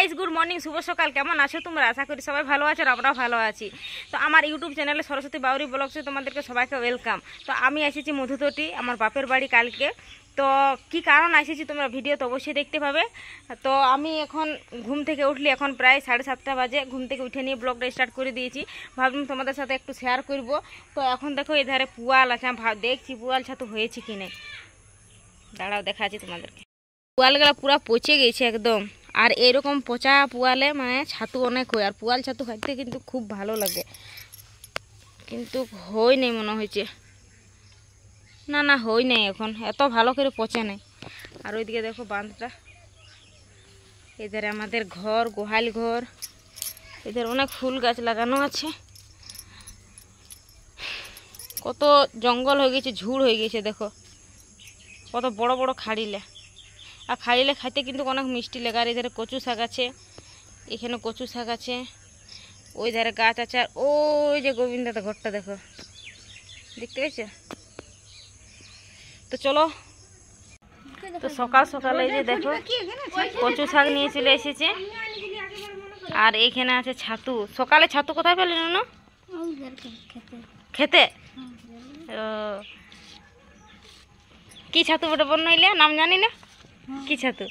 Guys good morning, শুভ সকাল। কেমন আছো তোমরা? আশা করি সবাই ভালো আছো আর আমরাও ভালো আছি। তো আমার ইউটিউব চ্যানেলে সরস্বতী বাউরি ব্লগসে তোমাদেরকে সবাইকে ওয়েলকাম। তো আমি এসেছি মধুতটি, আমার বাপের বাড়ি কালকে। তো কি কারণ এসেছি তোমরা ভিডিও তো অবশ্যই দেখতে পাবে। তো আমি এখন ঘুম থেকে উঠলি, এখন প্রায় 7:30 বাজে। ঘুম থেকে উঠে নিয়ে ব্লগটা স্টার্ট করে দিয়েছি, ভাবলাম তোমাদের সাথে একটু শেয়ার করব। তো এখন দেখো এধারে পুয়াল আছে, আমি দেখছি পুয়াল ছাতু হয়েছে কি নেই। দাঁড়াও দেখাচ্ছি তোমাদেরকে। পুয়ালগুলা পুরা পচে গেছে একদম। আর এরকম পচা পুয়ালে মানে ছাতু অনেক হয়, আর পুয়াল ছাতু খাইতে কিন্তু খুব ভালো লাগে, কিন্তু হই নেই মনে হয়েছে। না হই নেই, এখন এত ভালো করে পচে নেই। আর ওইদিকে দেখো বাঁধটা, এদের আমাদের ঘর, গোহাল ঘর। এদের অনেক ফুল গাছ লাগানো আছে, কত জঙ্গল হয়ে গেছে, ঝুড় হয়ে গেছে। দেখো কত বড় বড় খাড়িলে, আর খাড়িলে খাইতে কিন্তু অনেক মিষ্টি লাগে। আর এধারে কচু শাক আছে, এখানে কচু শাক আছে, ওই ধারে গাছ আছে। আর ওই যে গোবিন্দাতে ঘরটা দেখো, দেখতে পেয়েছো? তো চলো, তো সকাল সকালে যে দেখো কচু শাক নিয়ে চলে এসেছে। আর এইখানে আছে ছাতু। সকালে ছাতু কোথায় পেলেন না? খেতে। কি ছাতু ওটা বন্যইলে নাম জানি না, কি ছাতু?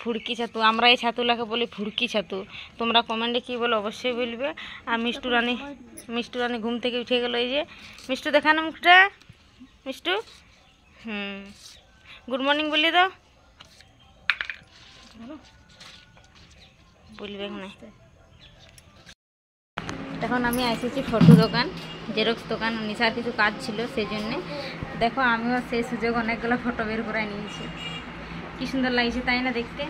ফুড়কি ছাতু। আমরা এই ছাতুলাকে বলি ফুড়কি ছাতু। তোমরা কমেন্টে কি বলো অবশ্যই বলবে। আর মিষ্টু রানী ঘুম থেকে উঠে গেল। এই যে মিষ্টু, দেখানো মুখটা মিষ্টু। গুড মর্নিং বলি দাও, বলবে না। এখন আমি এসেছি ফটো দোকান, জেরক্স দোকান। নিশার কিছু কাজ ছিল সেই জন্যে। দেখো আমিও সেই সুযোগ অনেকগুলো ফটো বের করে নিয়েছি। কি সুন্দর লাগছে তাই না দেখতে?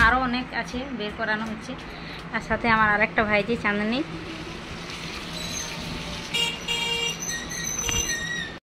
আরও অনেক আছে, বের করানো হচ্ছে। আর সাথে আমার আরেকটা ভাইজি চাঁদনি,